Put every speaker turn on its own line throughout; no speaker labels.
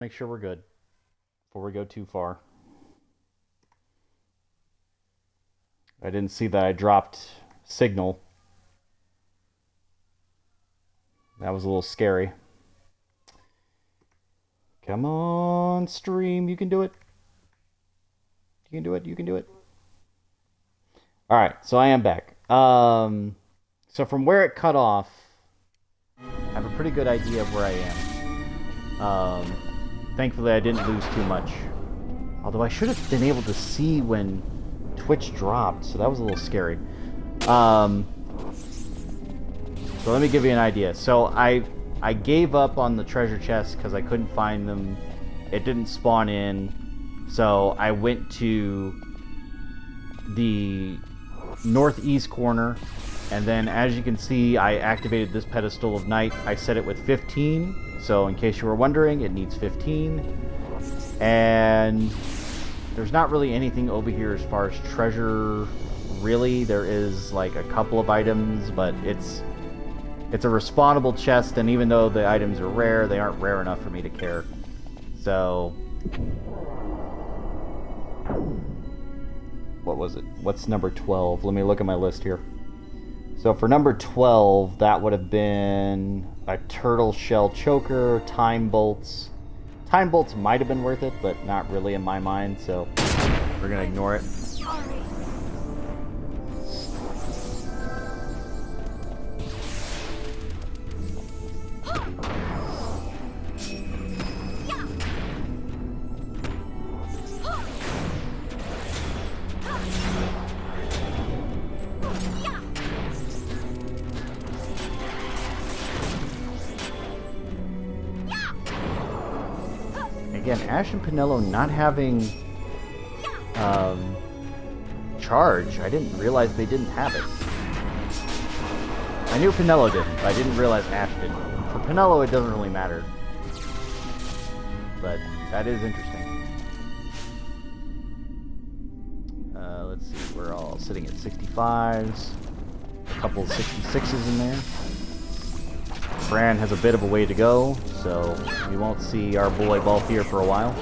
Make sure we're good before we go too far. I didn't see that I dropped signal. That was a little scary. Come on, stream. You can do it. You can do it. You can do it. All right, so I am back. So from where it cut off, I have a pretty good idea of where I am. Thankfully, I didn't lose too much. Although I should have been able to see when Twitch dropped, so that was a little scary. So let me give you an idea. So I gave up on the treasure chest because I couldn't find them. It didn't spawn in. So I went to the northeast corner, and then as you can see, I activated this pedestal of night. I set it with 15, so in case you were wondering, it needs 15. And there's not really anything over here as far as treasure, really. There is like a couple of items, but it's a respawnable chest, and even though the items are rare, they aren't rare enough for me to care. So what was it? What's number 12? Let me look at my list here. So for number 12, that would have been a turtle shell choker, time bolts. Time bolts might have been worth it, but not really in my mind, so we're gonna ignore it. Again, Ash and Pinello not having charge. I didn't realize they didn't have it. I knew Pinello didn't, but I didn't realize Ash didn't. For Pinello, it doesn't really matter. But that is interesting. Let's see, we're all sitting at 65s. A couple of 66s in there. Bran has a bit of a way to go, so we won't see our boy Balthier for a while.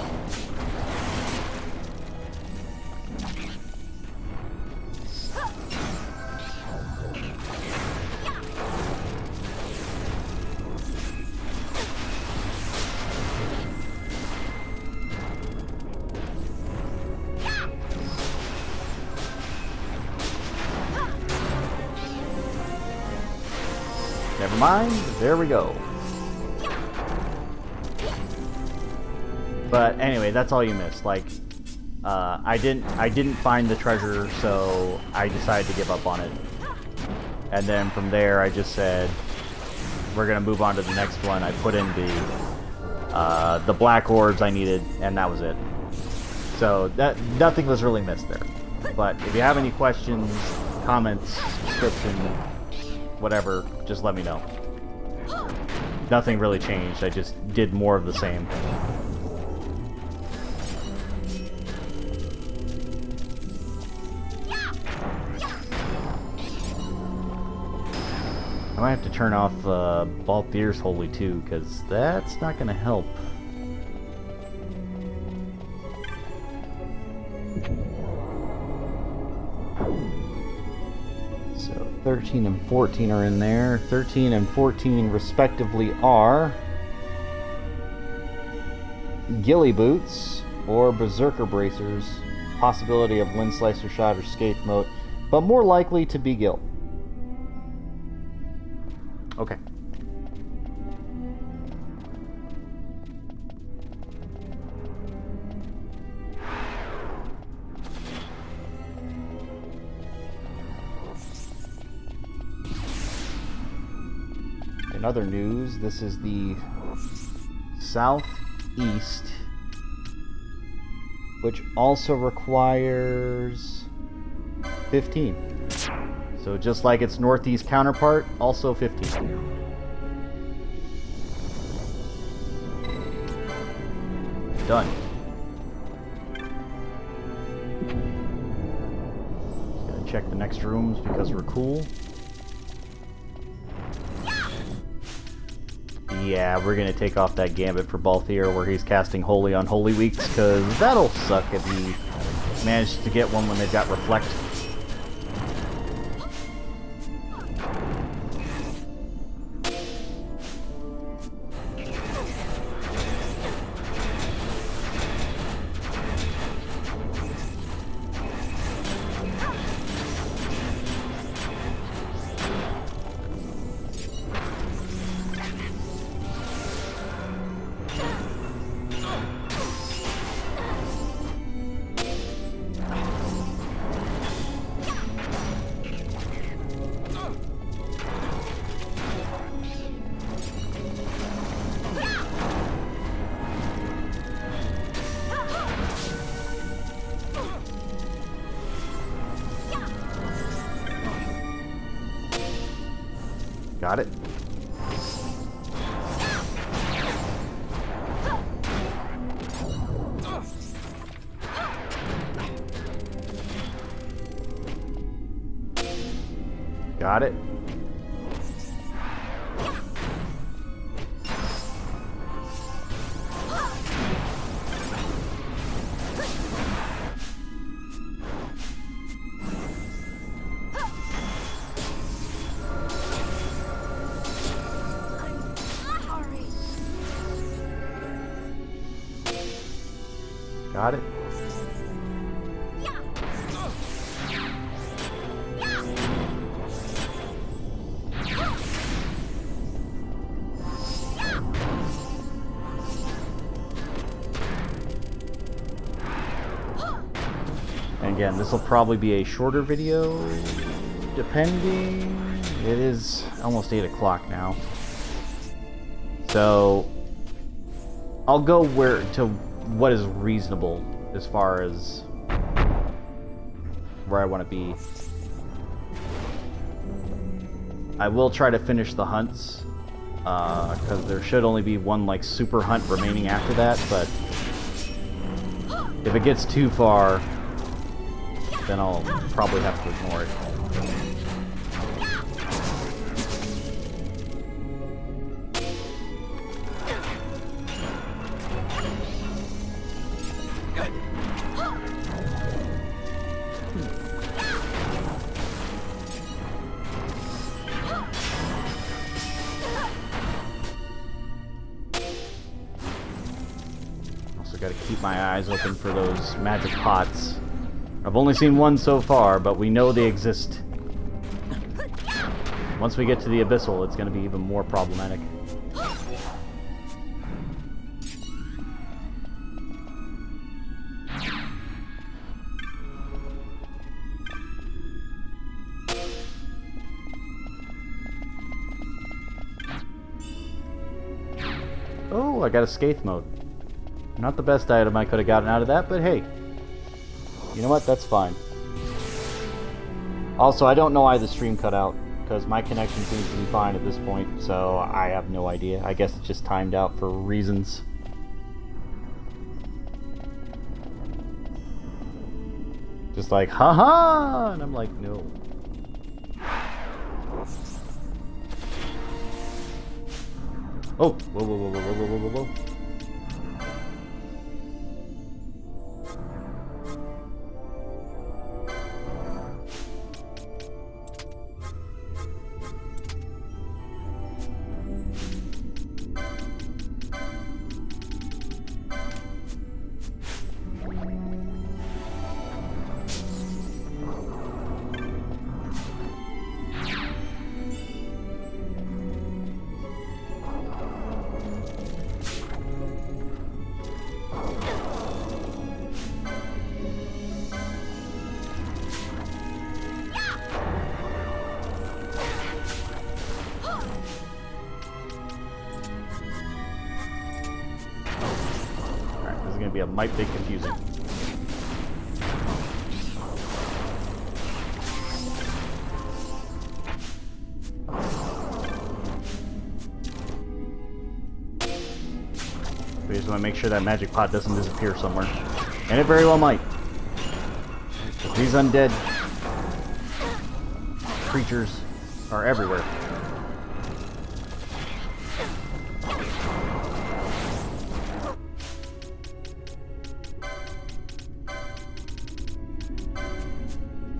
Never mind, there we go. But anyway, that's all you missed. Like, I didn't find the treasure, so I decided to give up on it. And then from there, I just said, we're gonna move on to the next one. I put in the black orbs I needed, and that was it. So that nothing was really missed there. But if you have any questions, comments, description, whatever, just let me know. Nothing really changed, I just did more of the same. I might have to turn off Balthier's Holy too, because that's not going to help. So 13 and 14 are in there. 13 and 14 respectively are Ghillie Boots or Berserker Bracers. Possibility of Wind Slicer Shot or Scathe Mote, but more likely to be Gil. Okay. In other news, this is the southeast, which also requires 15. So just like its northeast counterpart, also 15. Done. Gotta check the next rooms because we're cool. Yeah, we're gonna take off that gambit for Balthier where he's casting Holy on Holy Weeks, because that'll suck if he manages to get one when they've got Reflect. Got it. Got it. Got it. And again, this will probably be a shorter video, depending. It is almost 8 o'clock now. So I'll go to what is reasonable as far as where I want to be. I will try to finish the hunts, because there should only be one like super hunt remaining after that, but if it gets too far, then I'll probably have to ignore it. Got to keep my eyes open for those magic pots. I've only seen one so far, but we know they exist. Once we get to the Abyssal, it's going to be even more problematic. Oh, I got a Scathe mode. Not the best item I could have gotten out of that, but hey. You know what? That's fine. Also, I don't know why the stream cut out, because my connection seems to be fine at this point, so I have no idea. I guess it's just timed out for reasons. Just like, haha! And I'm like, no. Oh! Whoa, whoa, whoa, whoa, whoa, whoa, whoa, whoa. Be a might be confusing. We just want to make sure that magic pot doesn't disappear somewhere. And it very well might. These undead creatures are everywhere.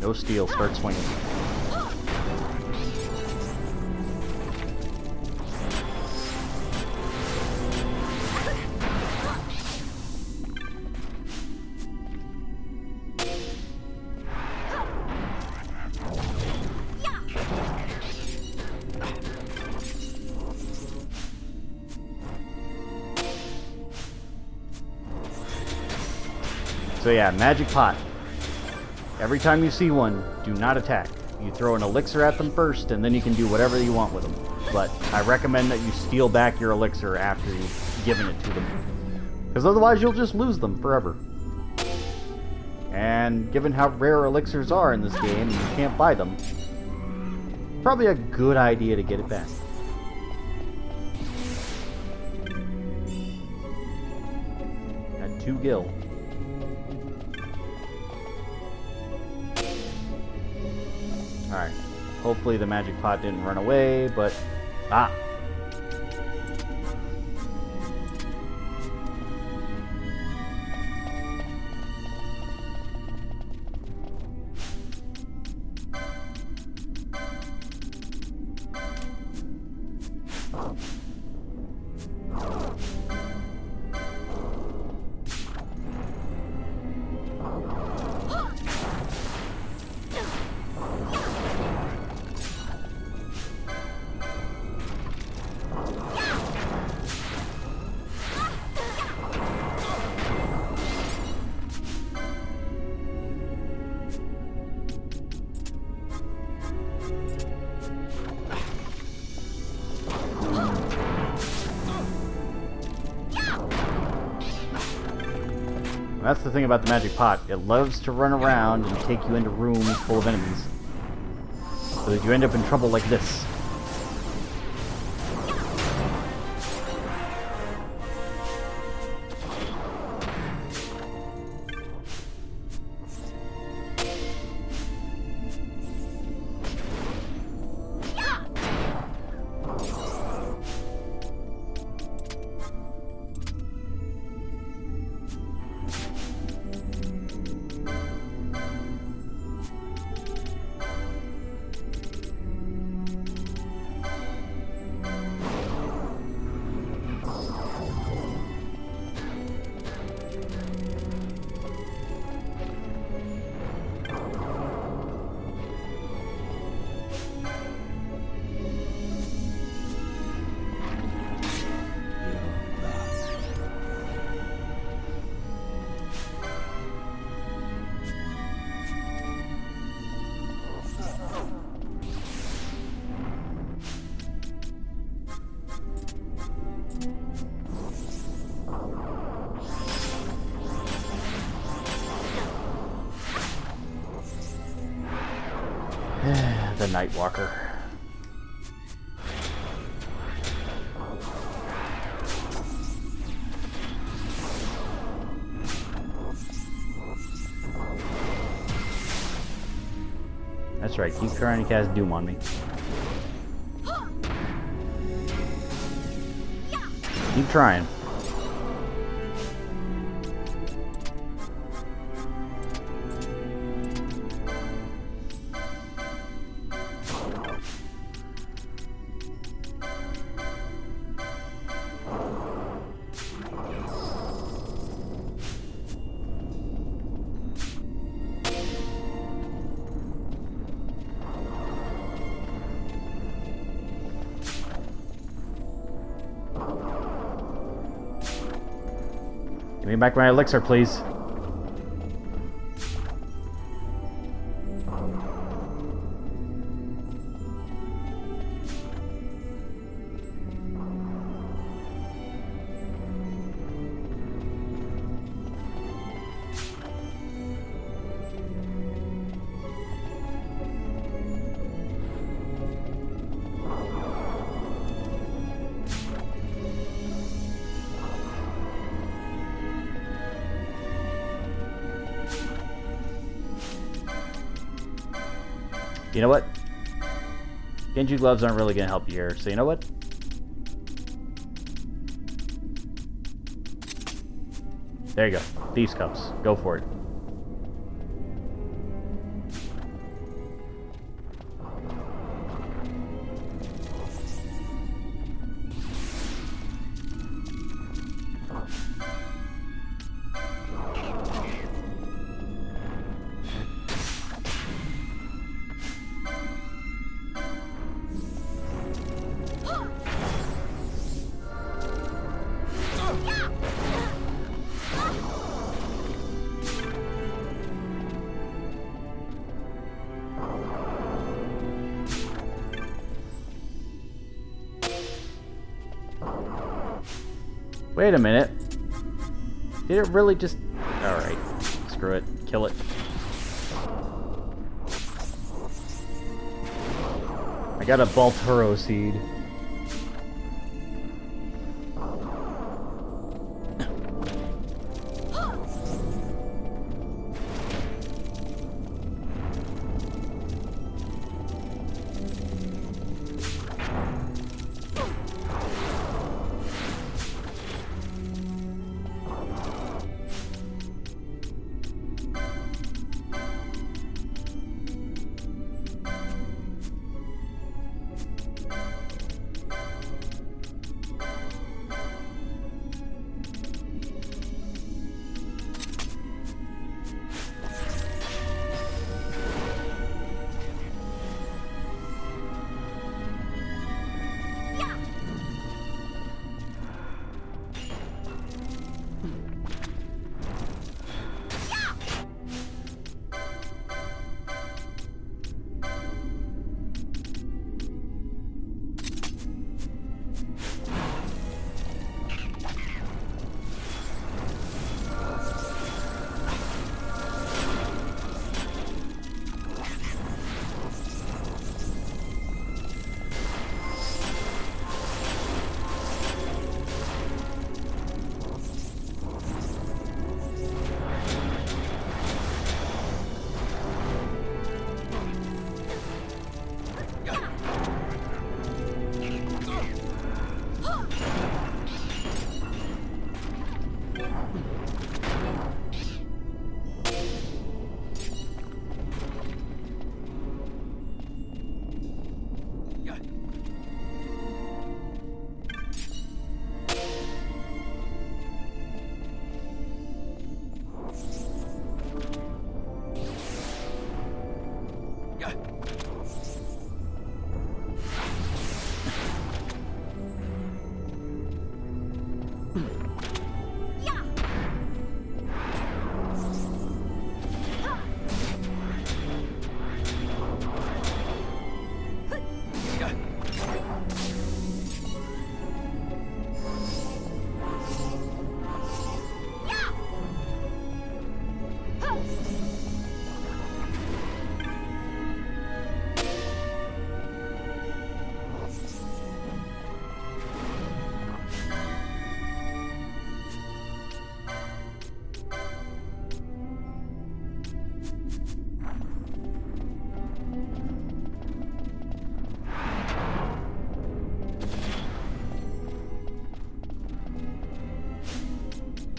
No steal, start swinging. So yeah, magic pot. Every time you see one, do not attack. You throw an elixir at them first, and then you can do whatever you want with them. But I recommend that you steal back your elixir after you've given it to them. Because otherwise you'll just lose them forever. And given how rare elixirs are in this game, and you can't buy them, probably a good idea to get it back. Had 2 gil. Alright, hopefully the magic pot didn't run away, but... Ah! That's the thing about the magic pot. It loves to run around and take you into rooms full of enemies. So that you end up in trouble like this. The Nightwalker. That's right, keep trying to cast Doom on me. Keep trying. Give me back my elixir, please. You know what? Genji gloves aren't really going to help you here, so you know what? There you go. Thieves' cups. Go for it. Wait a minute. Did it really just... Alright. Screw it. Kill it. I got a Balturo seed.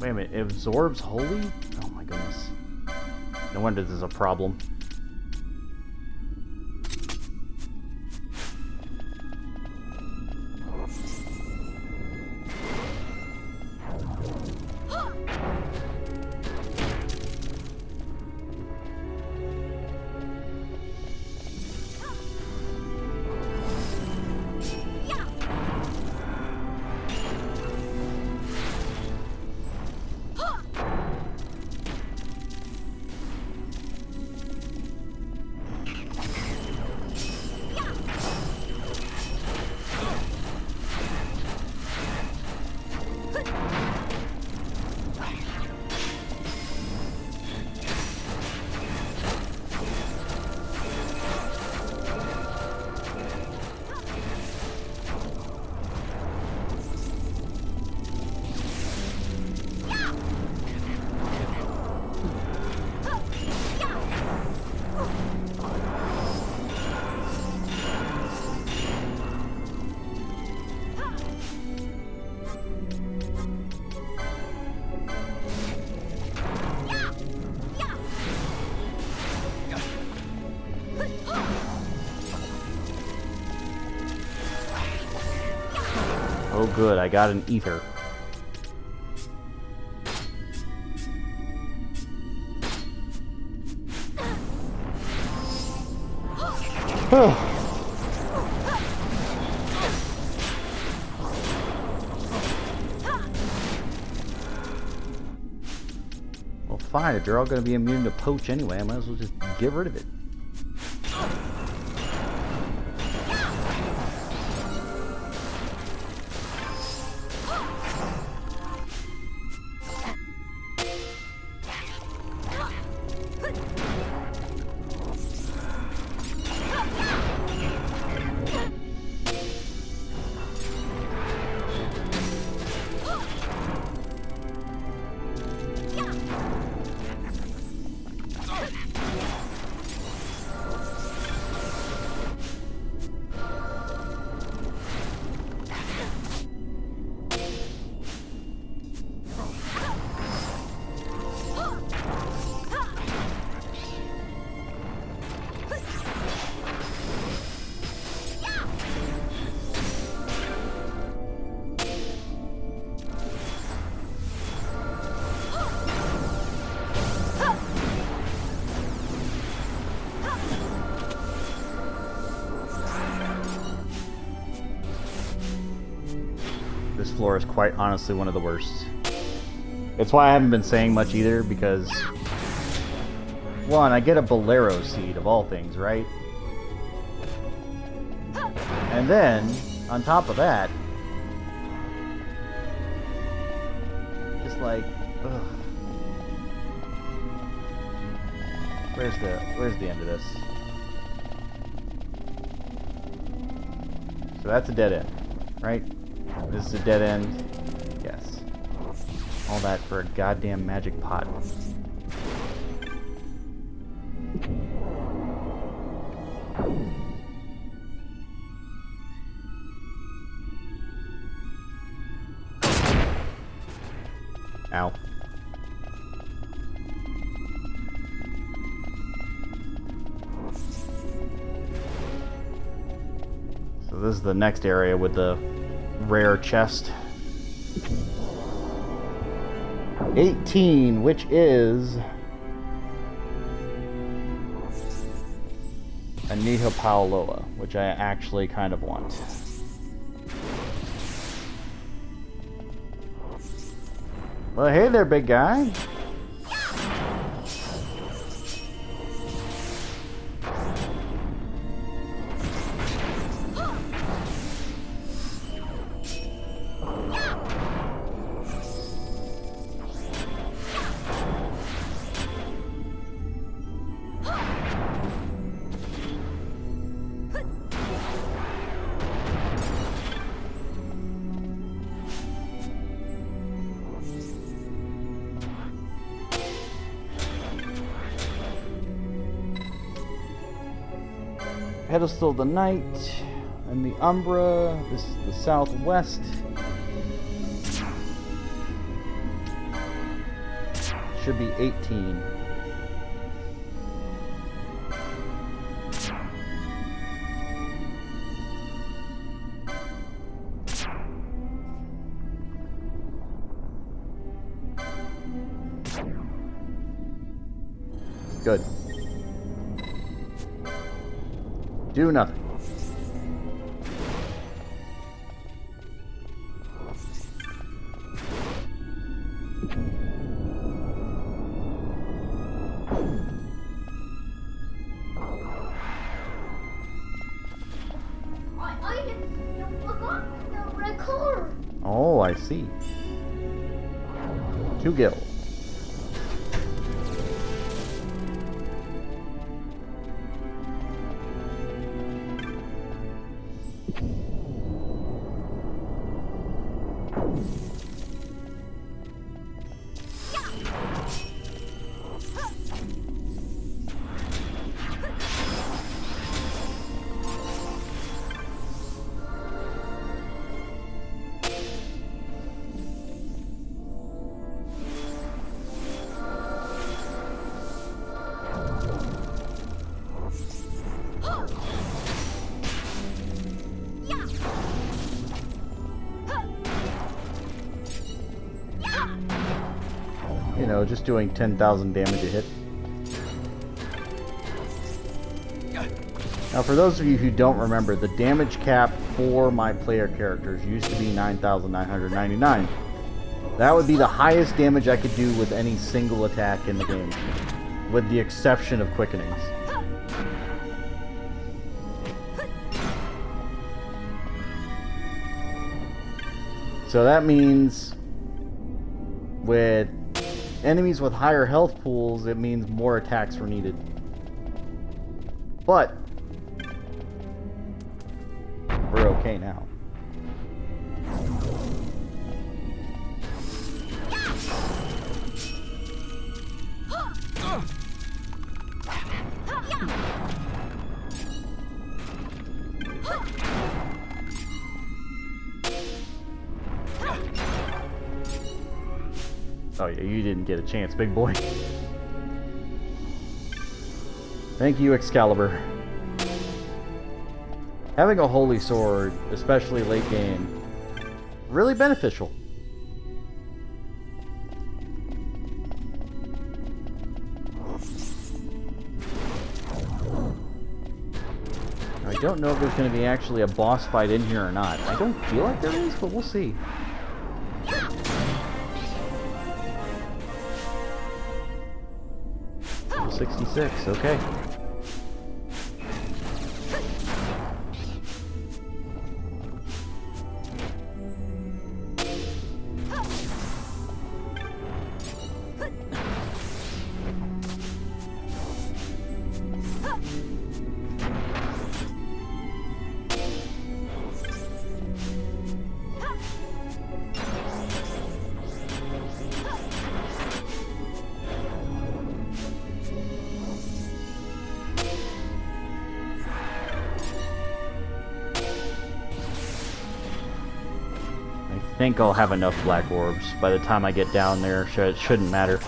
Wait a minute, it absorbs holy? Oh my goodness. No wonder there's a problem. Oh good, I got an ether. Well, fine, if you're all going to be immune to poach anyway, I might as well just get rid of it. floor is quite honestly one of the worst. It's why I haven't been saying much either, because... One, I get a Bolero seed, of all things, right? And then, on top of that... Just like... Ugh. Where's the end of this? So that's a dead end, right? This is a dead end. Yes. All that for a goddamn magic pot. Ow. So this is the next area with the rare chest. 18, which is a Niho Paoloa, which I actually kind of want. Well, hey there, big guy. Pedestal of the Night and the Umbra. This is the southwest. Should be 18. Good. Do nothing.
I forgot the red color.
Oh, I see. 2 gills. You know, just doing 10,000 damage a hit. Now, for those of you who don't remember, the damage cap for my player characters used to be 9,999. That would be the highest damage I could do with any single attack in the game, with the exception of quickenings. So that means with enemies with higher health pools, it means more attacks were needed. But we're okay now. Oh yeah, you didn't get a chance, big boy. Thank you, Excalibur. Having a holy sword, especially late game, really beneficial. I don't know if there's going to be actually a boss fight in here or not. I don't feel like there is, but we'll see. 66, okay. I think I'll have enough black orbs by the time I get down there, so it shouldn't matter.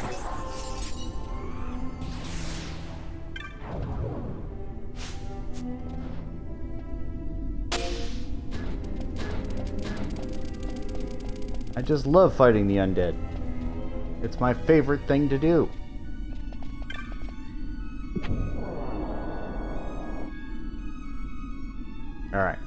I just love fighting the undead. It's my favorite thing to do. Alright.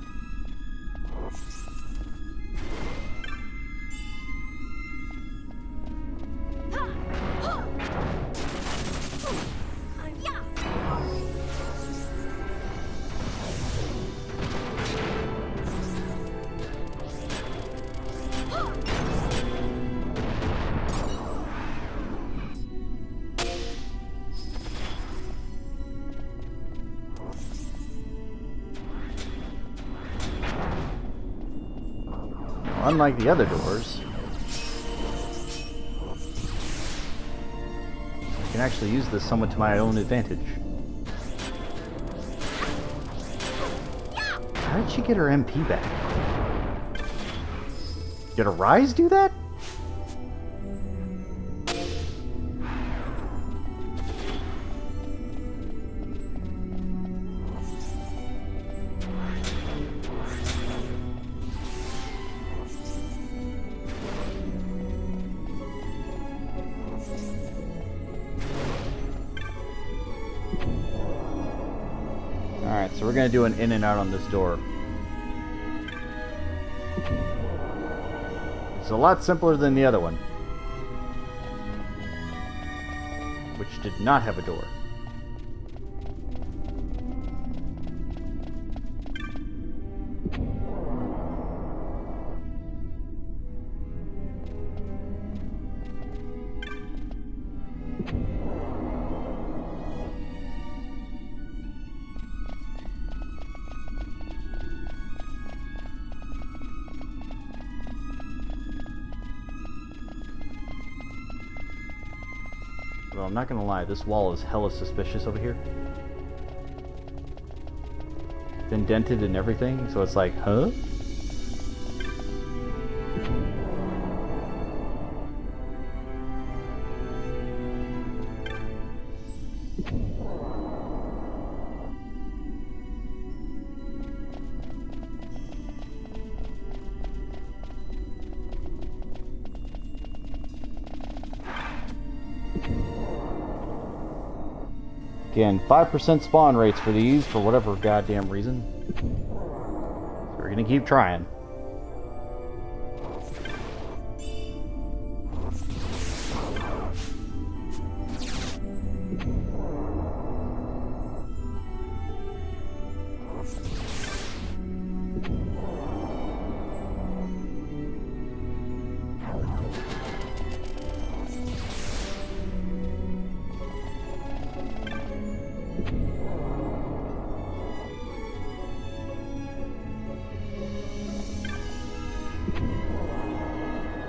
Unlike the other doors, I can actually use this somewhat to my own advantage. How did she get her MP back? Did a rise do that? Alright, so we're going to do an in and out on this door. It's a lot simpler than the other one, which did not have a door. Well, I'm not gonna lie, this wall is hella suspicious over here. It's indented and everything, so it's like, huh? Again, 5% spawn rates for these for whatever goddamn reason. So we're gonna keep trying.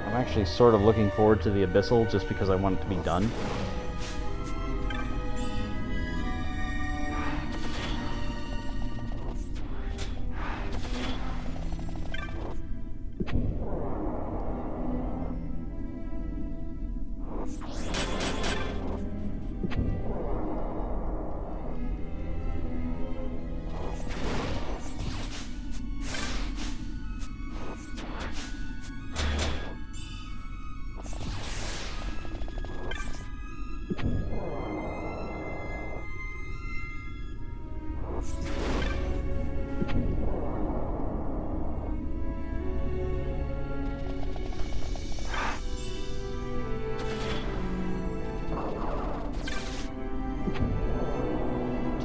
I'm actually sort of looking forward to the Abyssal just because I want it to be done.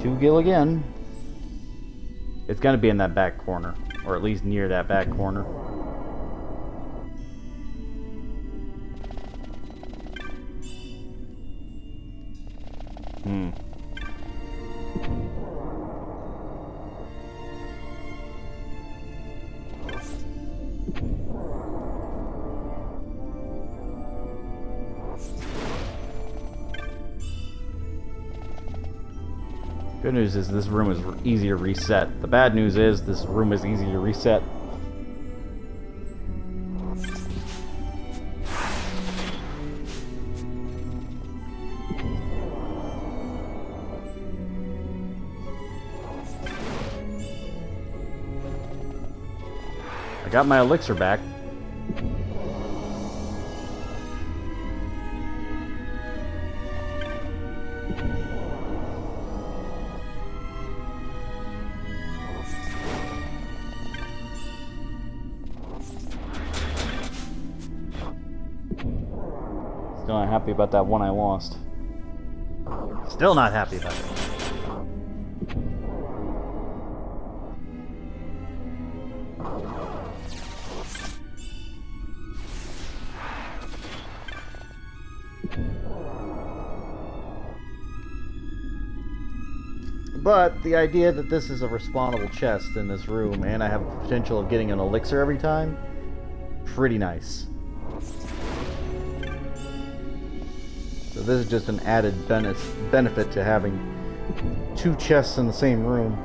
2 gil again. It's gonna be in that back corner, or at least near that back corner. Good news is this room is easy to reset. The bad news is this room is easy to reset. I got my elixir back. Still not happy about that one I lost. Still not happy about it. But the idea that this is a respawnable chest in this room, and I have the potential of getting an elixir every time, pretty nice. So this is just an added benefit to having 2 chests in the same room.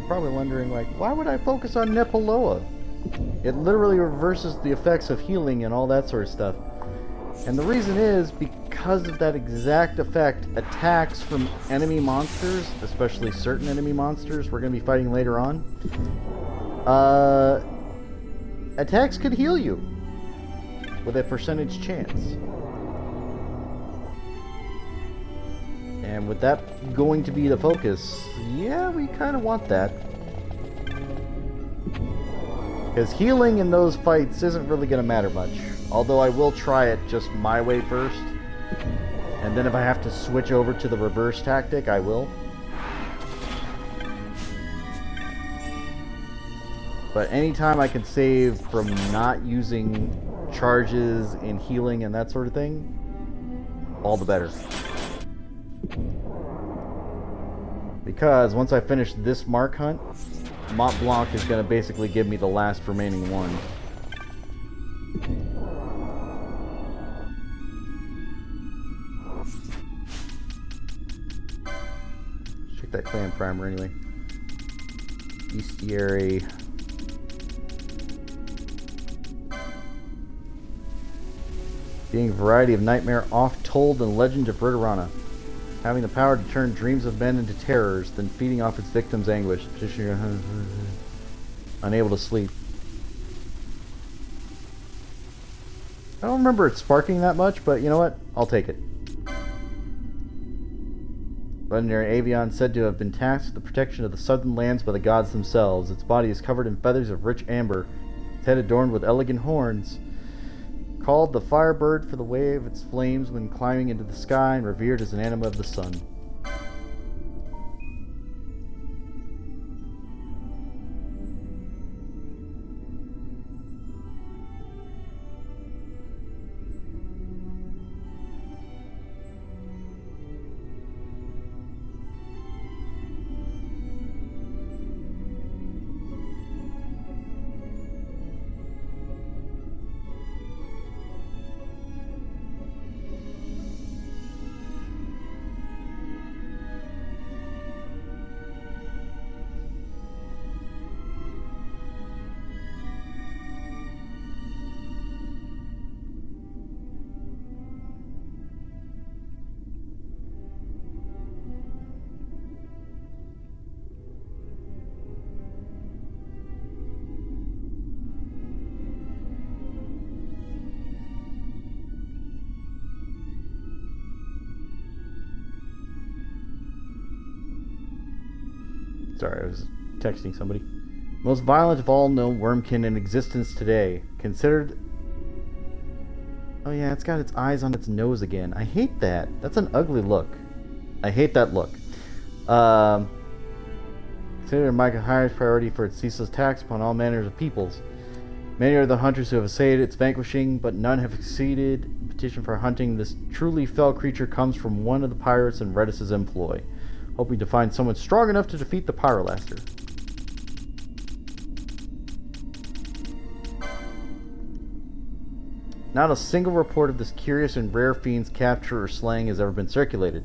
Probably wondering, like, why would I focus on Nepaloa? It literally reverses the effects of healing and all that sort of stuff. And the reason is because of that exact effect, attacks from enemy monsters, especially certain enemy monsters we're going to be fighting later on, attacks could heal you with a percentage chance. And with that going to be the focus, yeah, we kind of want that. Because healing in those fights isn't really going to matter much. Although I will try it just my way first. And then if I have to switch over to the reverse tactic, I will. But anytime I can save from not using charges in healing and that sort of thing, all the better. Because once I finish this Mark hunt, Mont Blanc is going to basically give me the last remaining one. Check that clan primer anyway. Bestiary. Being a variety of nightmare oft-told in the legend of Verderana. Having the power to turn dreams of men into terrors, then feeding off its victims' anguish. Petitioner unable to sleep. I don't remember it sparking that much, but you know what? I'll take it. Legendary Avian said to have been tasked with the protection of the southern lands by the gods themselves. Its body is covered in feathers of rich amber, its head adorned with elegant horns. Called the Firebird for the way of its flames when climbing into the sky, and revered as an anima of the sun. Sorry, I was texting somebody. Most violent of all known wormkin in existence today. Considered... Oh yeah, it's got its eyes on its nose again. I hate that. That's an ugly look. I hate that look. Considered Micah's highest priority for its ceaseless attacks upon all manners of peoples. Many are the hunters who have essayed its vanquishing, but none have succeeded. Petition for hunting this truly fell creature comes from one of the pirates in Redis's employ, hoping to find someone strong enough to defeat the Pyrolaster. Not a single report of this curious and rare fiend's capture or slaying has ever been circulated.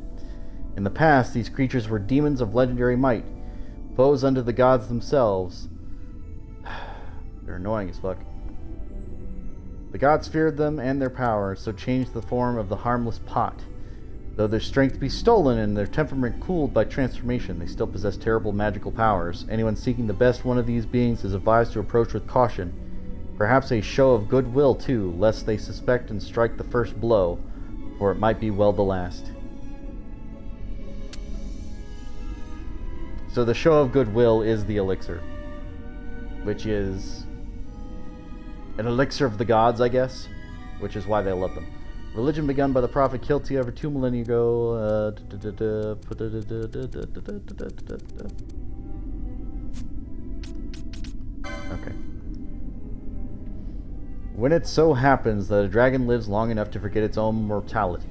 In the past, these creatures were demons of legendary might, foes unto the gods themselves. They're annoying as fuck. The gods feared them and their power, so changed the form of the harmless pot. Though their strength be stolen and their temperament cooled by transformation, they still possess terrible magical powers. Anyone seeking the best one of these beings is advised to approach with caution. Perhaps a show of goodwill, too, lest they suspect and strike the first blow, for it might be well the last. So the show of goodwill is the elixir, which is an elixir of the gods, I guess, which is why they love them. Religion begun by the prophet Kilti over 2 millennia ago. Okay. When it so happens that a dragon lives long enough to forget its own mortality,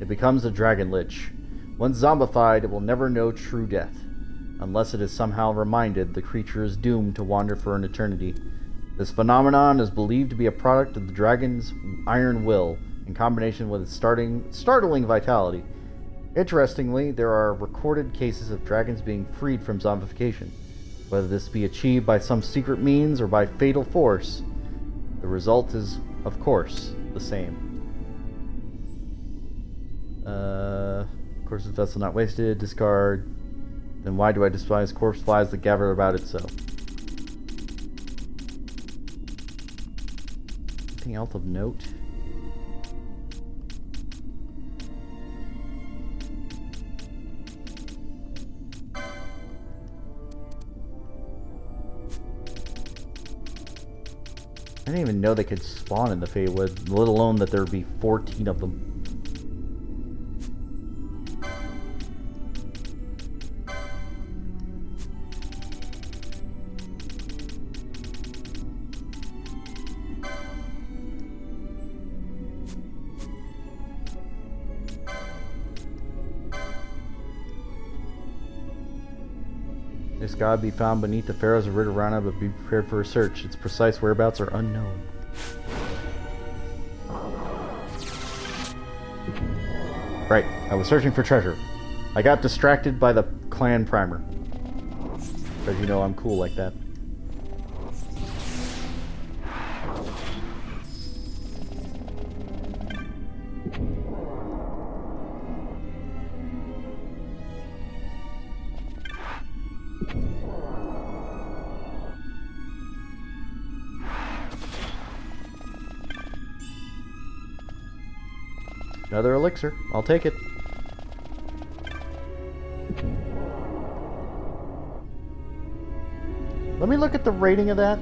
it becomes a dragon lich. Once zombified, it will never know true death. Unless it is somehow reminded, the creature is doomed to wander for an eternity. This phenomenon is believed to be a product of the dragon's iron will, in combination with its startling vitality. Interestingly, there are recorded cases of dragons being freed from zombification. Whether this be achieved by some secret means or by fatal force, the result is, of course, the same. Of course, if vessel not wasted, discard. Then why do I despise corpse flies that gather about itself? Anything else of note? I didn't even know they could spawn in the Feywood, let alone that there would be 14 of them. This god be found beneath the Pharaohs of Ridorana, but be prepared for a search. Its precise whereabouts are unknown. Right, I was searching for treasure. I got distracted by the clan primer. Because you know I'm cool like that. Another elixir. I'll take it. Let me look at the rating of that.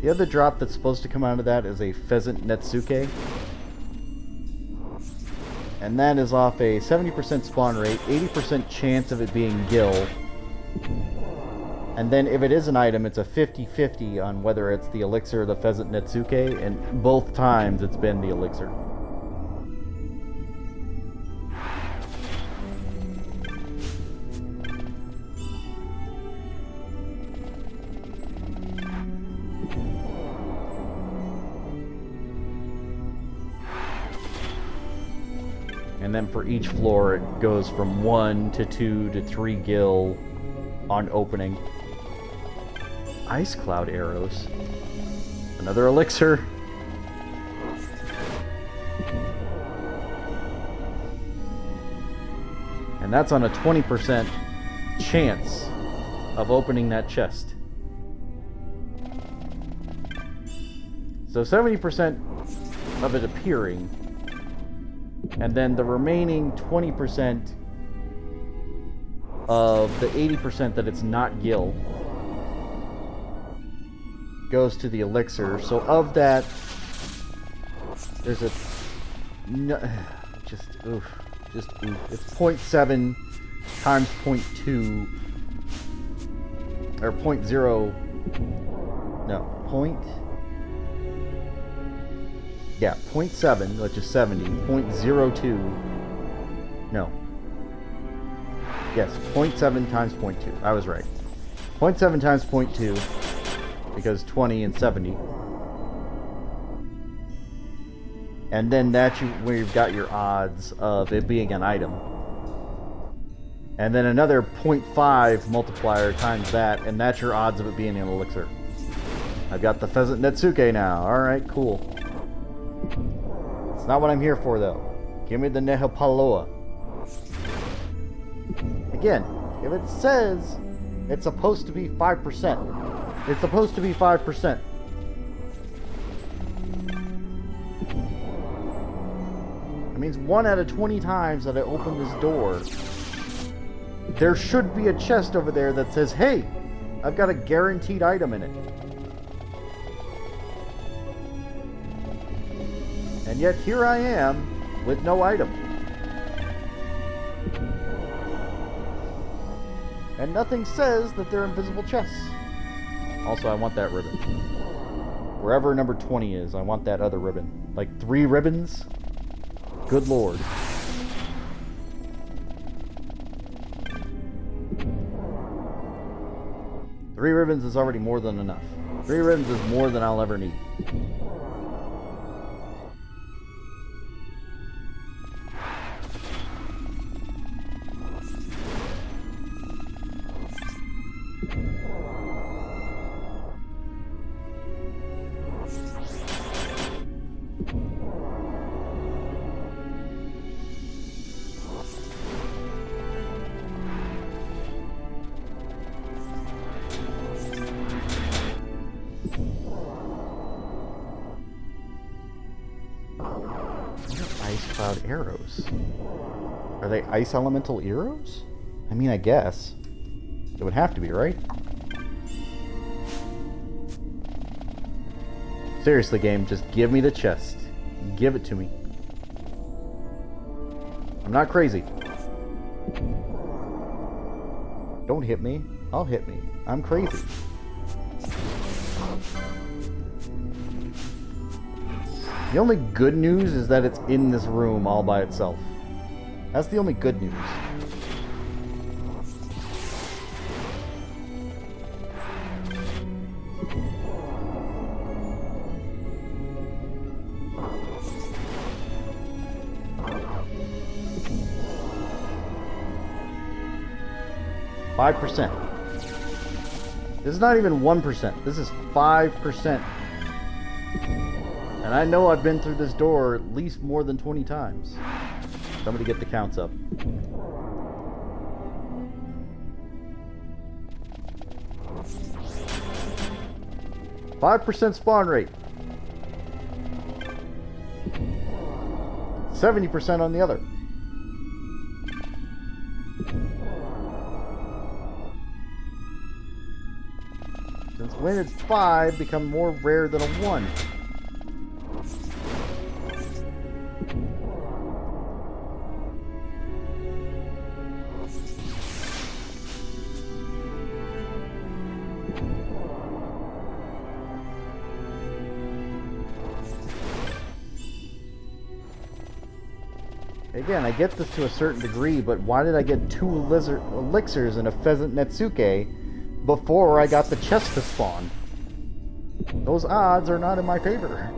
The other drop that's supposed to come out of that is a pheasant Netsuke. And that is off a 70% spawn rate, 80% chance of it being Gil. And then if it is an item, it's a 50-50 on whether it's the elixir or the pheasant Netsuke, and both times it's been the elixir. And then for each floor, it goes from 1 to 2 to 3 gil on opening. Ice cloud arrows. Another elixir. And that's on a 20% chance of opening that chest. So 70% of it appearing, and then the remaining 20% of the 80% that it's not Gil goes to the elixir. So of that, there's a just oof. It's 0.7 times 0.2 or 0.0. No, 0.7, which is 70. 0.02. No. Yes, 0.7 times 0.2. I was right. 0.7 times 0.2, because 20 and 70. And then that's where you've got your odds of it being an item. And then another 0.5 multiplier times that, and that's your odds of it being an elixir. I've got the Pheasant Netsuke now. Alright, cool. It's not what I'm here for, though. Give me the Nehepaloa. Again, if it says it's supposed to be 5%, it's supposed to be 5%. That means 1 out of 20 times that I open this door, there should be a chest over there that says, hey, I've got a guaranteed item in it. And yet here I am with no item. And nothing says that they're invisible chests. Also, I want that ribbon. Wherever number 20 is, I want that other ribbon. Like 3 ribbons? Good lord. Three ribbons is already more than enough. 3 ribbons is more than I'll ever need. Ice cloud arrows. Are they ice elemental arrows? I mean, I guess. It would have to be, right? Seriously, game, just give me the chest. Give it to me. I'm not crazy. Don't hit me. I'll hit me. I'm crazy. The only good news is that it's in this room all by itself. That's the only good news. This is not even 1%. This is 5%. And I know I've been through this door at least more than 20 times. Somebody get the counts up. %5 spawn rate. 70% on the other. Since when did 5 become more rare than a 1? Again, I get this to a certain degree, but why did I get 2 elixirs and a Pheasant Netsuke before I got the chest to spawn? Those odds are not in my favor.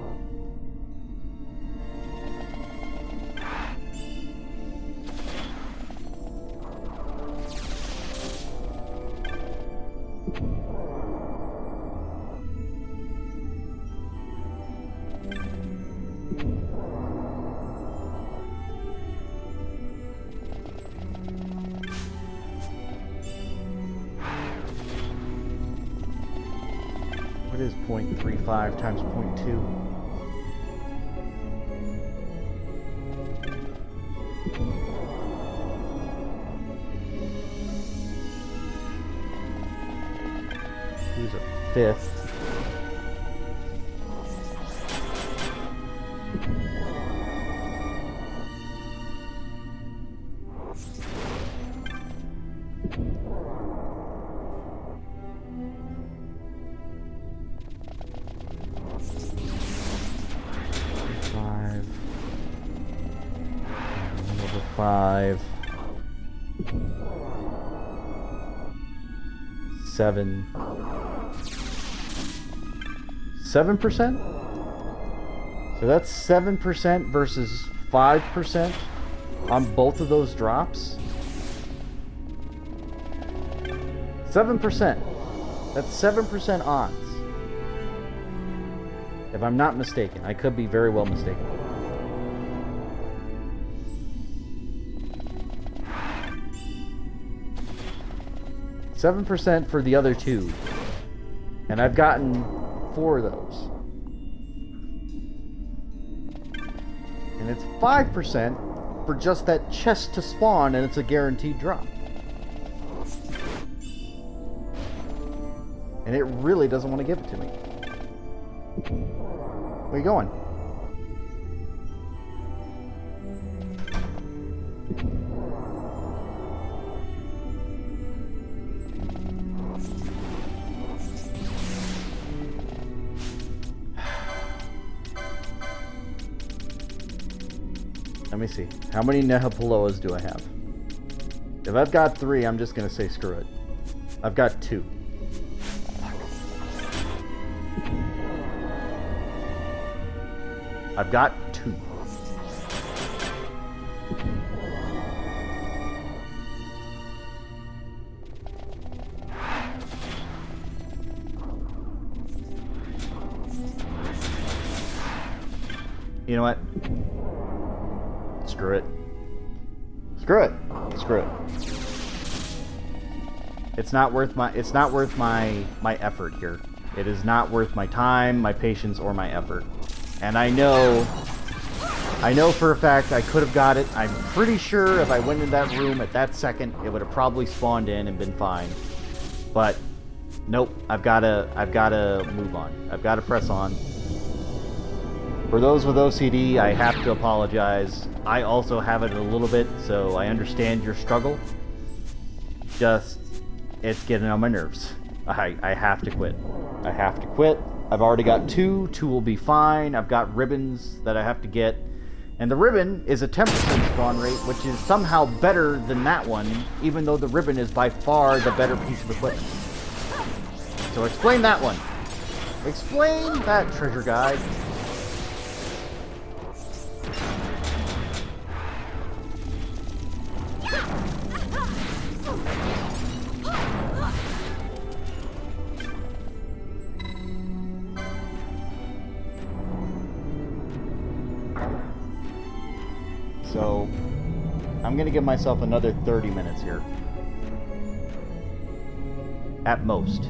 is 0.35 times 0.2? Who's a fifth? Five. 7. 7%? So that's 7% versus 5% on both of those drops? 7%. That's 7% odds. If I'm not mistaken. I could be very well mistaken. 7% for the other two. And I've gotten 4 of those. And it's 5% for just that chest to spawn, and it's a guaranteed drop. And it really doesn't want to give it to me. Where are you going? Let me see. How many Nehapaloas do I have? If I've got 3, I'm just going to say screw it. I've got 2. I've got 2. You know what? Screw it. Screw it. Screw it. It's not worth my effort here. It is not worth my time, my patience, or my effort. And I know for a fact I could have got it. I'm pretty sure if I went in that room at that second, it would have probably spawned in and been fine. But nope, I've gotta move on. I've gotta press on. For those with OCD, I have to apologize. I also have it a little bit, so I understand your struggle. Just, it's getting on my nerves. I have to quit. I have to quit. I've already got 2. 2 will be fine. I've got ribbons that I have to get. And the ribbon is a 10% spawn rate, which is somehow better than that one, even though the ribbon is by far the better piece of equipment. So explain that one. Explain that, treasure guide. So, I'm going to give myself another 30 minutes here. At most.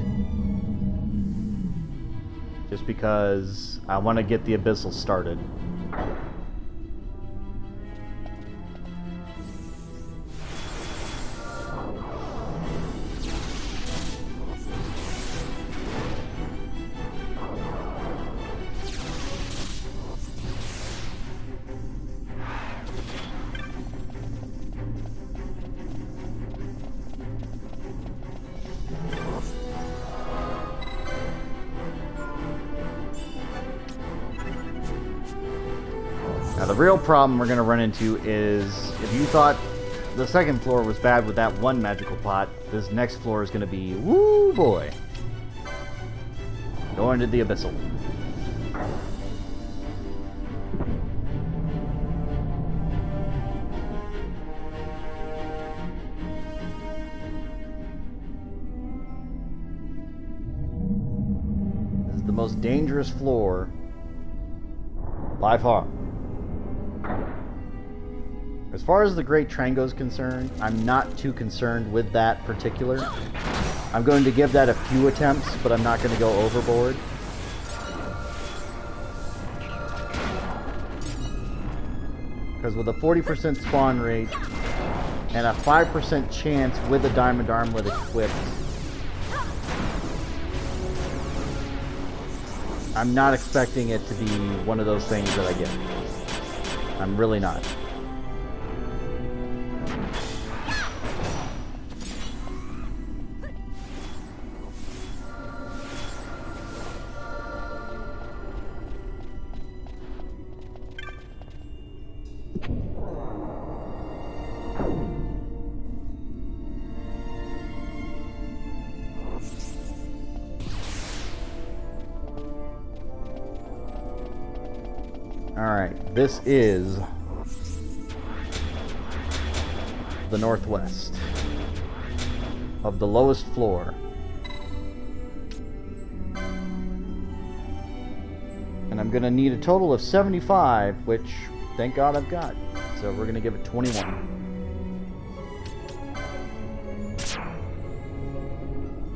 Just because I want to get the Abyssal started. Now the real problem we're going to run into is, if you thought the second floor was bad with that one magical pot, this next floor is going to be, woo boy. Going to the Abyssal. This is the most dangerous floor by far. As far as the Great Trango is concerned, I'm not too concerned with that particular. I'm going to give that a few attempts, but I'm not going to go overboard. Because with a 40% spawn rate and a 5% chance with a diamond armlet equipped, I'm not expecting it to be one of those things that I get. I'm really not. Alright, this is the northwest of the lowest floor. And I'm gonna need a total of 75, which, thank God I've got. So we're gonna give it 21.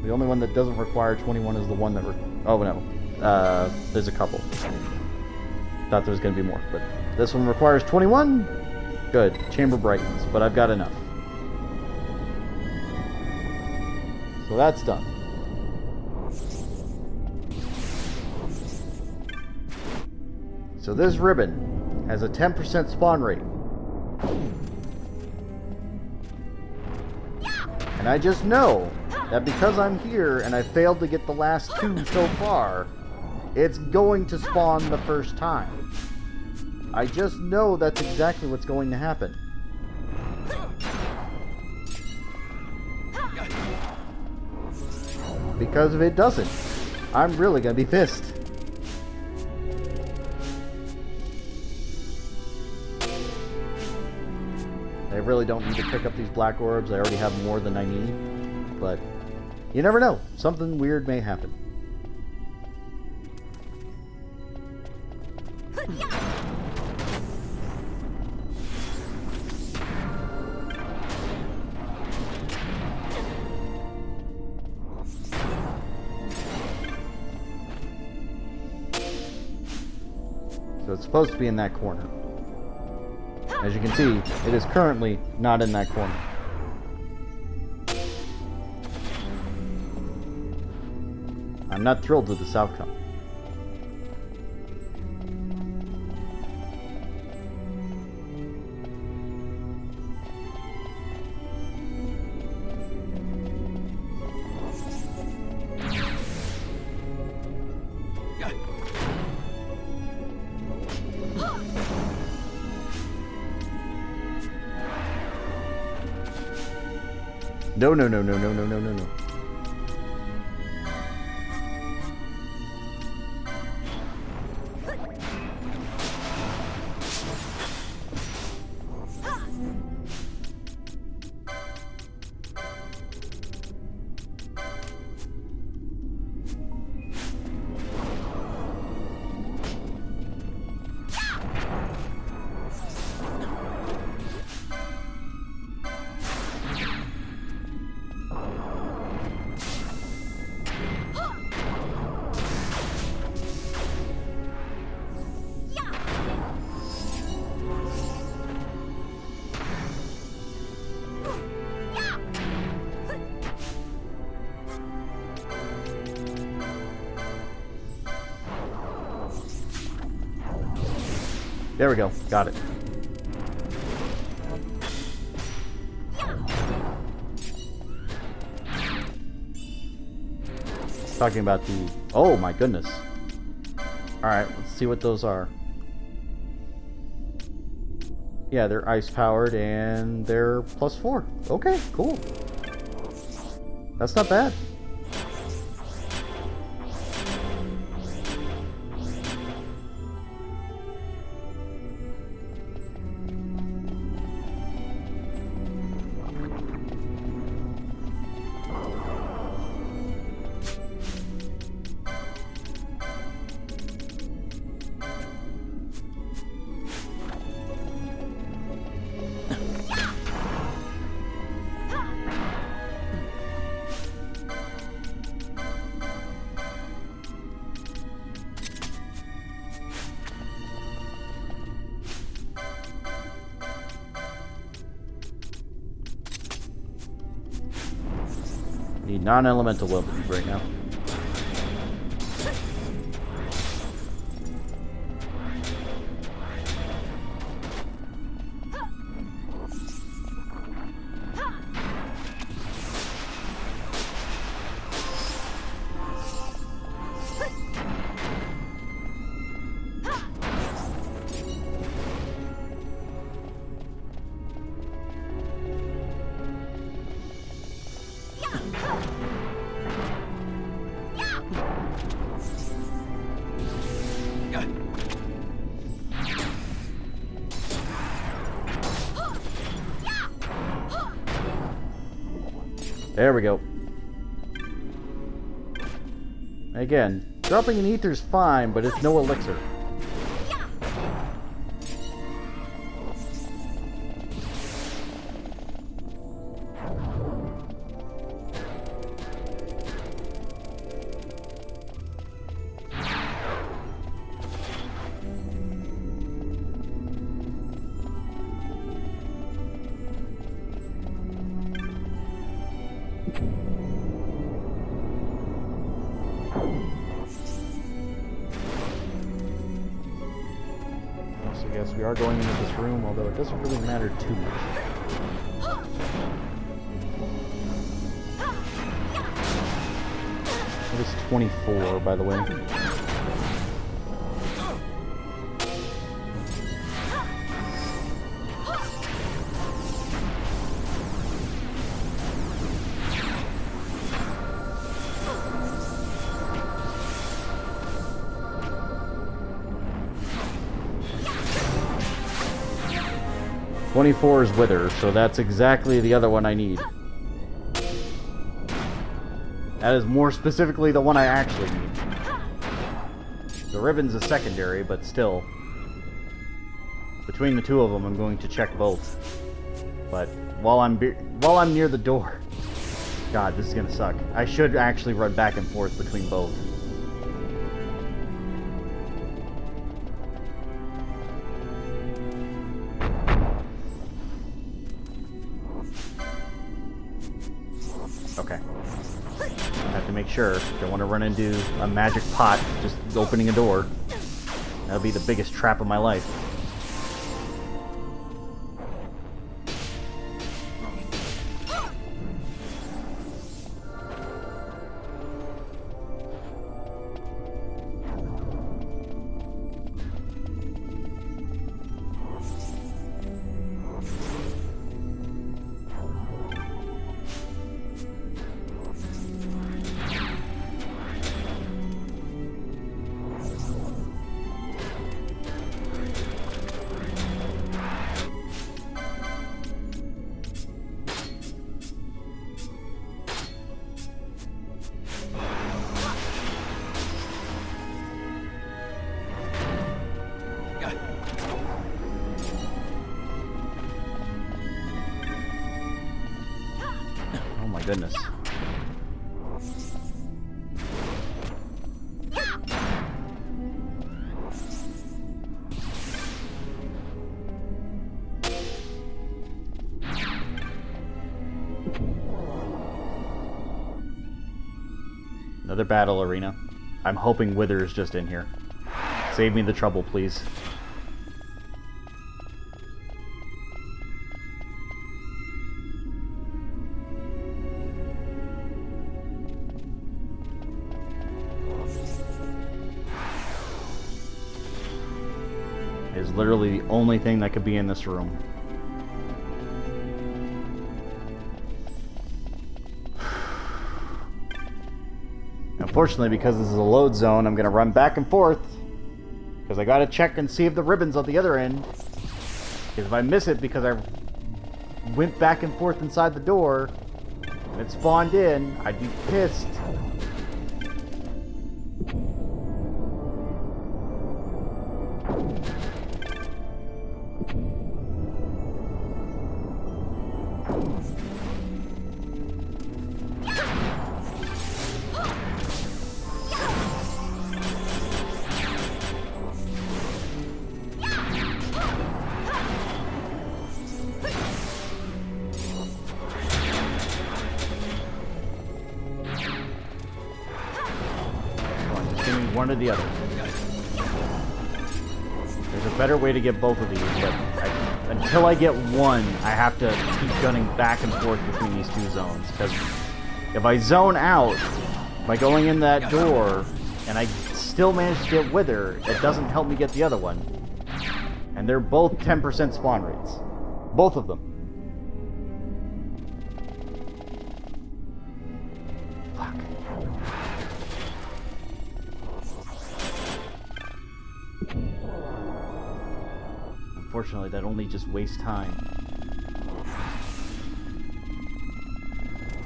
The only one that doesn't require 21 is the one that... oh no, there's a couple. Thought there was going to be more, but this one requires 21. Good. Chamber brightens, but I've got enough. So that's done. So this ribbon has a 10% spawn rate. And I just know that because I'm here and I failed to get the last two so far, it's going to spawn the first time. I just know that's exactly what's going to happen. Because if it doesn't, I'm really going to be pissed. I really don't need to pick up these black orbs. I already have more than I need. But you never know. Something weird may happen. So it's supposed to be in that corner. As you can see, it is currently not in that corner. I'm not thrilled with this outcome. No, no, no, no, no, no, no, no, no. There we go. Got it. Talking about the... oh my goodness. Alright, let's see what those are. Yeah, they're ice powered and they're +4. Okay, cool. That's not bad. Need non-elemental weapons right now. There we go. Again, dropping an ether's fine, but it's no elixir. So I guess we are going into this room, although it doesn't really matter too much. It is 24, by the way. Is Wither, so that's exactly the other one I need. That is more specifically the one I actually need. The ribbon's a secondary, but still. Between the two of them, I'm going to check both. But while I'm near the door, God, this is gonna suck. I should actually run back and forth between both. Okay. I have to make sure. Don't want to run into a magic pot just opening a door. That'll be the biggest trap of my life. Goodness. Another battle arena. I'm hoping Wither is just in here. Save me the trouble, please. Is literally the only thing that could be in this room. Unfortunately, because this is a load zone, I'm gonna run back and forth because I gotta check and see if the ribbon's on the other end. Because if I miss it because I went back and forth inside the door and it spawned in, I'd be pissed. one or the other. There's a better way to get both of these, but until I get one, I have to keep gunning back and forth between these two zones. Because if I zone out by going in that door, and I still manage to get Wither, it doesn't help me get the other one. And they're both 10% spawn rates. Both of them. Fuck. Unfortunately, that only just wastes time.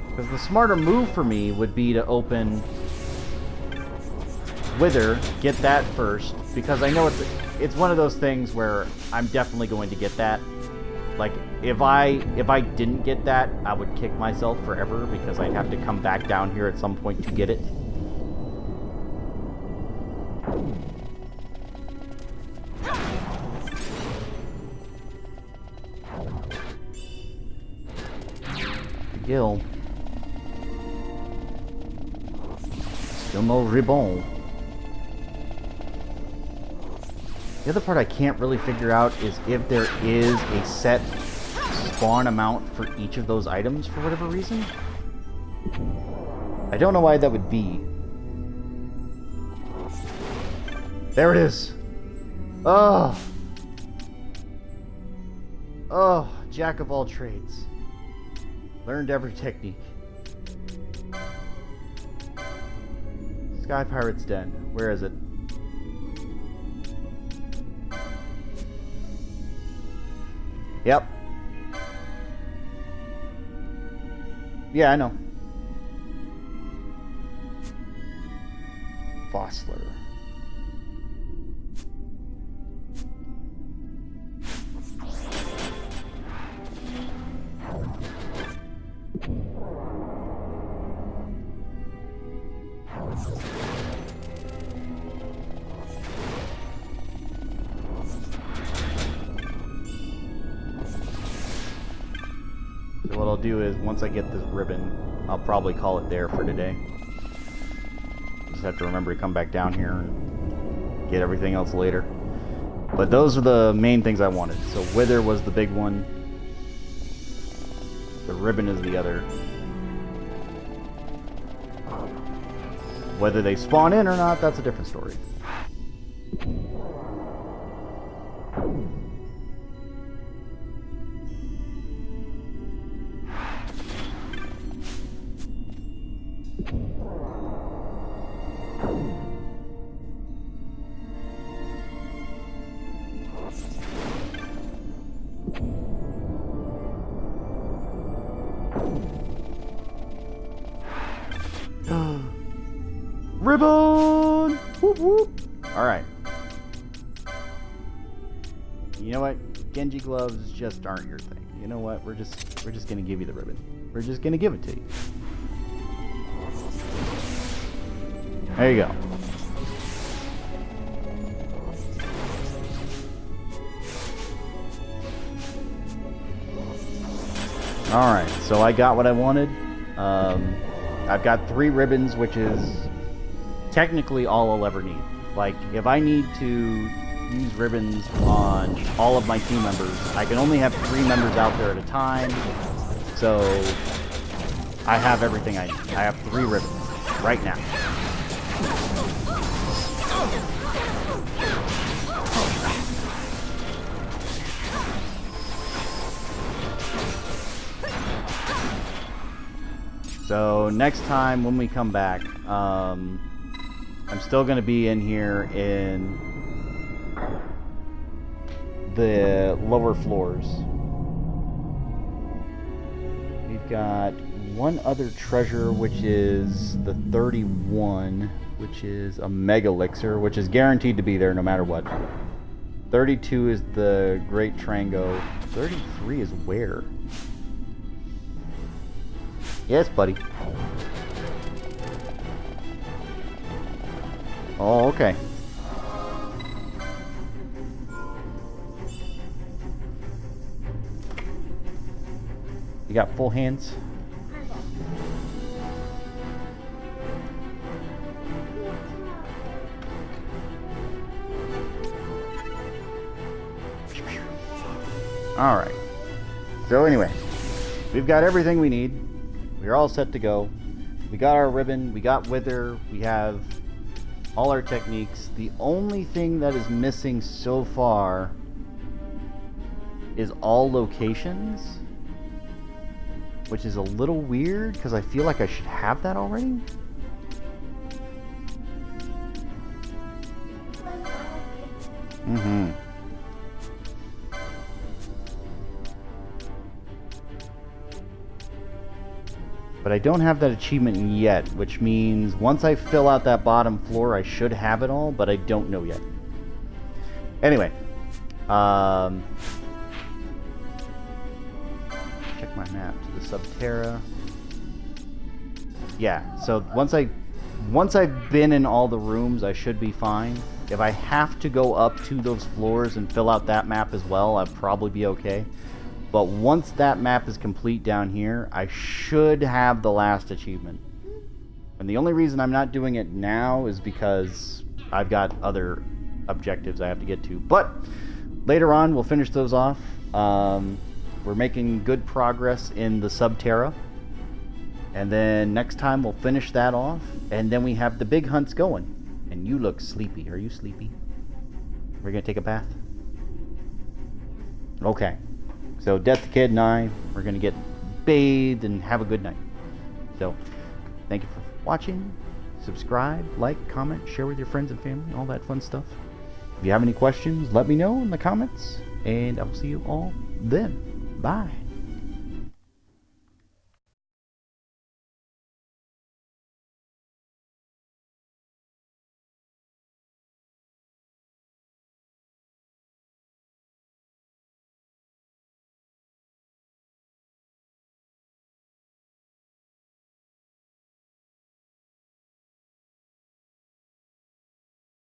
Because the smarter move for me would be to open Wither, get that first, because I know it's one of those things where I'm definitely going to get that. Like, if I didn't get that, I would kick myself forever, because I'd have to come back down here at some point to get it. Gil. Still no ribbon. The other part I can't really figure out is if there is a set spawn amount for each of those items for whatever reason. I don't know why that would be. There it is. Oh. Oh, jack of all trades. Learned every technique. Sky Pirate's Den. Where is it? Yep. Yeah, I know. Fossler. So what I'll do is, once I get this ribbon, I'll probably call it there for today. Just have to remember to come back down here and get everything else later. But those are the main things I wanted. So Wither was the big one. The ribbon is the other. Whether they spawn in or not, that's a different story. Ribbon! Whoop whoop! Alright. You know what? Genji gloves just aren't your thing. You know what? We're just gonna give you the ribbon. We're just gonna give it to you. There you go. Alright, so I got what I wanted. I've got 3 ribbons, which is technically all I'll ever need. Like, if I need to use ribbons on all of my team members, I can only have 3 members out there at a time. So, I have everything I need. I have 3 ribbons right now. So next time when we come back, I'm still going to be in here in the lower floors. We've got one other treasure, which is the 31, which is a mega elixir, which is guaranteed to be there no matter what. 32 is the Great Trango. 33 is where? Yes, buddy. Oh, okay. You got full hands? Alright. So anyway, we've got everything we need. We're all set to go. We got our ribbon, we got wither, we have all our techniques. The only thing that is missing so far is all locations, which is a little weird because I feel like I should have that already. Mm-hmm. But I don't have that achievement yet, which means once I fill out that bottom floor, I should have it all, but I don't know yet. Anyway, check my map to the Subterra. Yeah, so once I've been in all the rooms, I should be fine. If I have to go up to those floors and fill out that map as well, I'd probably be okay. But once that map is complete down here, I should have the last achievement. And the only reason I'm not doing it now is because I've got other objectives I have to get to. But later on, we'll finish those off. We're making good progress in the Subterra. And then next time we'll finish that off. And then we have the big hunts going. And you look sleepy. Are you sleepy? We're going to take a bath? Okay. So Death the Kid and I, we're going to get bathed and have a good night. So, thank you for watching. Subscribe, like, comment, share with your friends and family, all that fun stuff. If you have any questions, let me know in the comments. And I will see you all then. Bye.